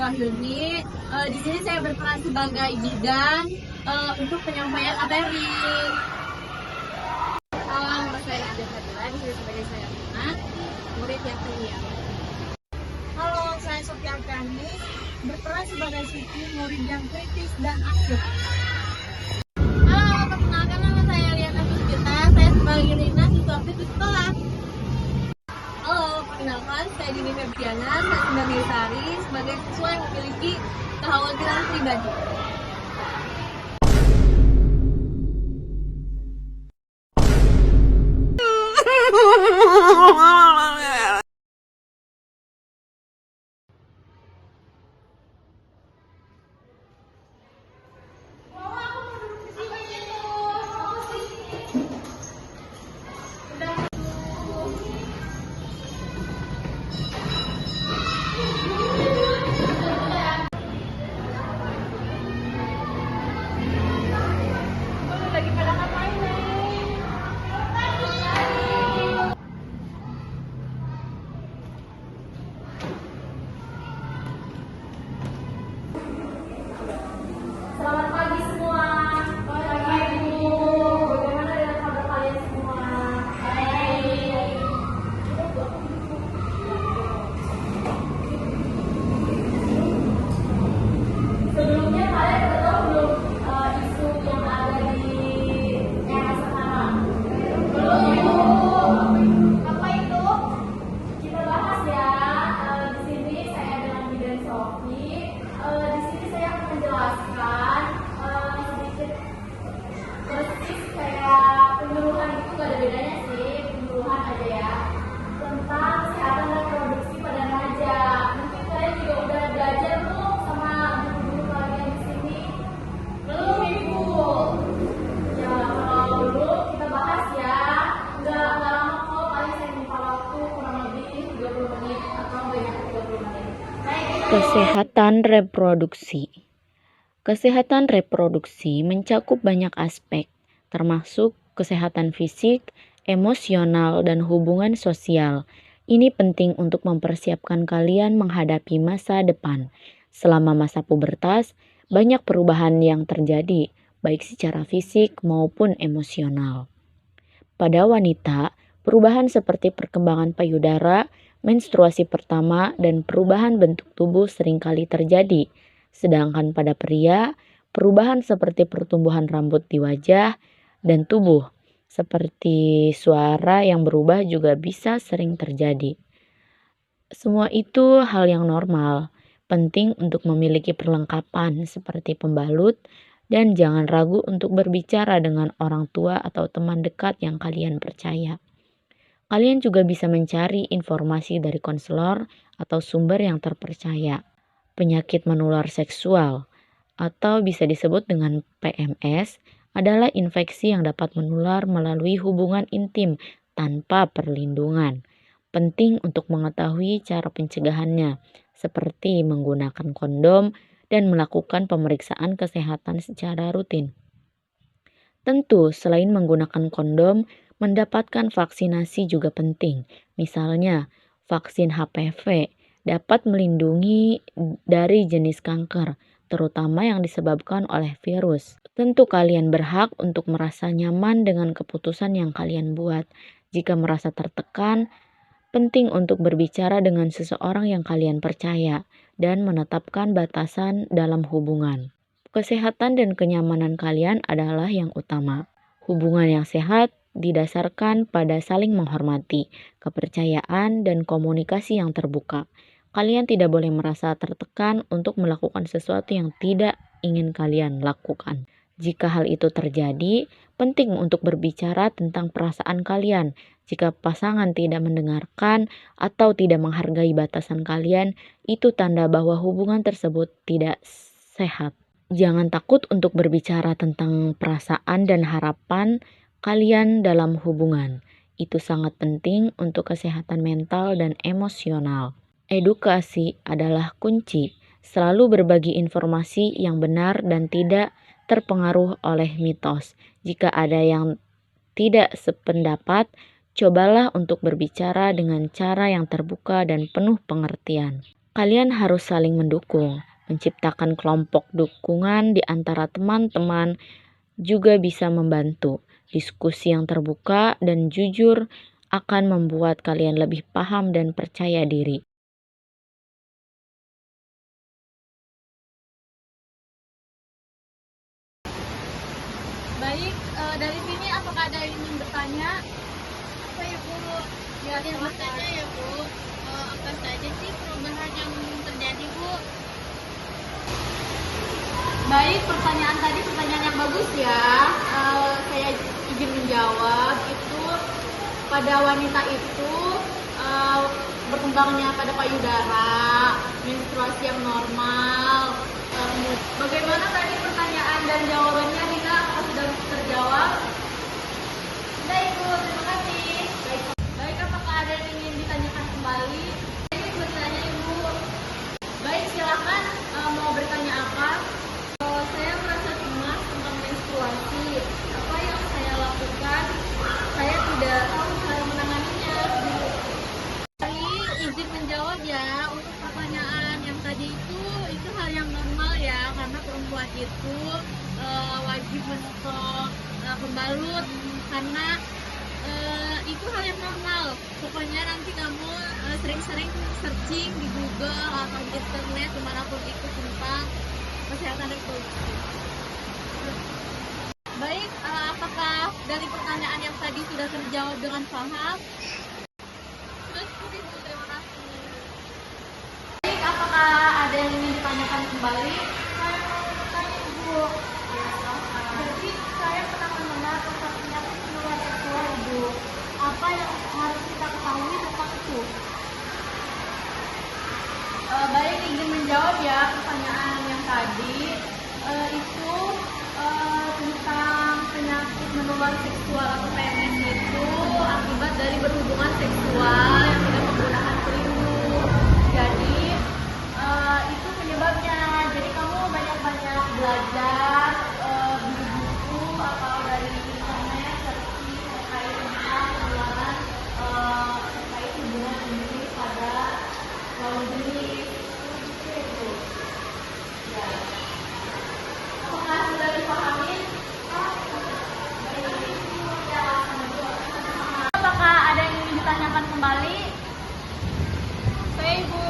Wahyuni. Di sini saya berperan sebagai bidan untuk penyampaian materi. Nama saya Nadia Fadila, di sini sebagai saya anak murid yang pendiam. Halo, saya Sofia Argani, berperan sebagai Siti, murid yang kritis dan aktif. Halo, perkenalkan nama saya Liana Puspita, saya sebagai Rina, siswa aktif di sekolah. Halo, perkenalkan saya Dini Febriana, saya sebagai Sari, sebagai siswa yang memiliki kekhawatiran pribadi. Lagi pada ngapain nih? Selamat pagi semua. Pagi Bu. Bagaimana dengan kabar kalian semua? Baik. Sebelumnya kalian udah tahu belum isu yang ada di era sekarang? Belum. Apa itu? Kita bahas ya. Di sini saya dengan Bidan Sofi. Di sini saya akan menjelaskan sedikit persis kayak penyuluhan itu gak ada bedanya sih, penyuluhan aja ya, tentang kesehatan reproduksi pada remaja. Mungkin kalian juga udah belajar belum sama guru-guru kalian di sini? Belum Ibu. Ya kalau belum kita bahas ya. Nggak lama kok, paling saya minta waktu kurang lebih 30 menit atau banyak 30 menit. Baik, Ibu. Kesehatan reproduksi. Kesehatan reproduksi mencakup banyak aspek, termasuk kesehatan fisik, emosional, dan hubungan sosial. Ini penting untuk mempersiapkan kalian menghadapi masa depan. Selama masa pubertas, banyak perubahan yang terjadi, baik secara fisik maupun emosional. Pada wanita, perubahan seperti perkembangan payudara, menstruasi pertama, dan perubahan bentuk tubuh seringkali terjadi. Sedangkan pada pria, perubahan seperti pertumbuhan rambut di wajah dan tubuh, seperti suara yang berubah juga bisa sering terjadi. Semua itu hal yang normal. Penting untuk memiliki perlengkapan seperti pembalut dan jangan ragu untuk berbicara dengan orang tua atau teman dekat yang kalian percaya. Kalian juga bisa mencari informasi dari konselor atau sumber yang terpercaya. Penyakit menular seksual atau bisa disebut dengan PMS adalah infeksi yang dapat menular melalui hubungan intim tanpa perlindungan. Penting untuk mengetahui cara pencegahannya, seperti menggunakan kondom dan melakukan pemeriksaan kesehatan secara rutin. Tentu, selain menggunakan kondom, mendapatkan vaksinasi juga penting. Misalnya, vaksin HPV dapat melindungi dari jenis kanker, terutama yang disebabkan oleh virus. Tentu kalian berhak untuk merasa nyaman dengan keputusan yang kalian buat. Jika merasa tertekan, penting untuk berbicara dengan seseorang yang kalian percaya dan menetapkan batasan dalam hubungan. Kesehatan dan kenyamanan kalian adalah yang utama. Hubungan yang sehat didasarkan pada saling menghormati, kepercayaan, dan komunikasi yang terbuka. Kalian tidak boleh merasa tertekan untuk melakukan sesuatu yang tidak ingin kalian lakukan. Jika hal itu terjadi, penting untuk berbicara tentang perasaan kalian. Jika pasangan tidak mendengarkan atau tidak menghargai batasan kalian, itu tanda bahwa hubungan tersebut tidak sehat. Jangan takut untuk berbicara tentang perasaan dan harapan kalian dalam hubungan. Itu sangat penting untuk kesehatan mental dan emosional. Edukasi adalah kunci. Selalu berbagi informasi yang benar dan tidak terpengaruh oleh mitos. Jika ada yang tidak sependapat, cobalah untuk berbicara dengan cara yang terbuka dan penuh pengertian. Kalian harus saling mendukung, menciptakan kelompok dukungan di antara teman-teman juga bisa membantu. Diskusi yang terbuka dan jujur akan membuat kalian lebih paham dan percaya diri. Baik, dari sini apakah ada yang ingin bertanya? Apa ya Bu? Ya, tentu saja ya Bu. Apa saja sih perubahan yang terjadi Bu? Baik, pertanyaan tadi pertanyaan yang bagus ya. Saya izin menjawab. Itu pada wanita itu berkembangnya pada payudara, menstruasi yang normal. Bagaimana tadi pertanyaan dan jawabannya, Rina? Apakah sudah terjawab? Sudah Ibu, terima kasih. Baik, apakah ada yang ingin ditanyakan kembali? Ini bertanya Ibu. Baik, silakan mau bertanya apa? Saya merasa cemas tentang menstruasi. Apa yang saya lakukan? Saya tidak tahu cara menanganinya, Bu. Izin menjawab ya untuk pertanyaan yang tadi itu hal yang normal ya, karena perempuan itu wajib menutup pembalut karena itu hal yang normal. Pokoknya nanti kamu sering-sering searching di Google atau di internet dimanapun itu tentang kesehatan reproduksi. Baik, apakah dari pertanyaan yang tadi sudah terjawab dengan paham? Terima kasih. Baik, apakah ada yang ingin ditanyakan kembali? Saya mau bertanya Ibu. Jadi saya pernah mendengar tentang penyakit menular seksual Ibu. Apa yang harus kita ketahui tentang itu? Baik, ingin menjawab ya pertanyaan yang tadi. Itu tentang penyakit menular seksual atau PMS itu akibat dari berhubungan seksual yang tidak menggunakan pelindung. Jadi itu penyebabnya. Jadi kamu banyak-banyak belajar di buku atau dari internet searching terkait tentang penularan terkait hubungan jenis pada lawan jenis. Ya. Apakah sudah dipahami? Apakah ada yang ingin ditanyakan kembali? Saya Ibu.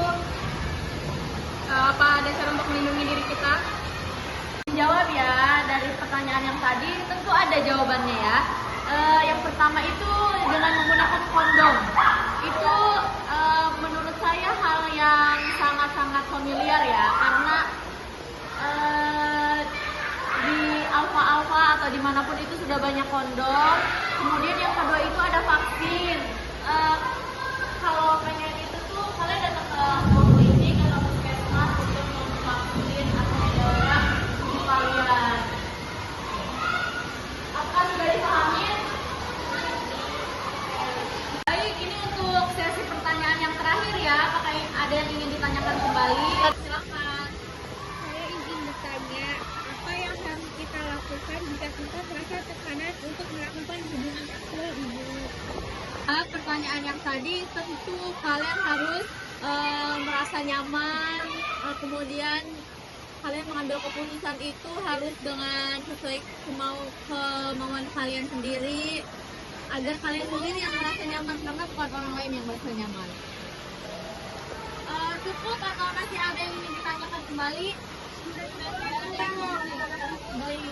Apa ada cara untuk melindungi diri kita? Jawab ya dari pertanyaan yang tadi tentu ada jawabannya ya. Yang pertama itu dengan menggunakan kondom. Itu menurut saya hal yang sangat-sangat familiar ya, karena di Alfa atau dimanapun itu sudah banyak kondom. Kemudian yang kedua itu ada vaksin. Kalau pengen itu tuh kalian datang ke klinik atau puskesmas untuk memvaksin atau mendorong tubuh kalian. Apakah sudah dipahami? Baik, ini untuk sesi pertanyaan yang terakhir ya. Apakah ada yang ingin ditanyakan kembali? Silakan. Saya izin bertanya, apa yang harus kita lakukan jika kita merasa tekanan untuk melakukan hubungan seksual Ibu? Pertanyaan yang tadi tentu kalian harus merasa nyaman, kemudian kalian mengambil keputusan itu harus dengan sesuai kemauan kalian sendiri, agar kalian sendiri yang merasa nyaman, karena bukan orang lain yang merasa nyaman. Cukup atau masih ada yang ingin ditanyakan kembali? Baik,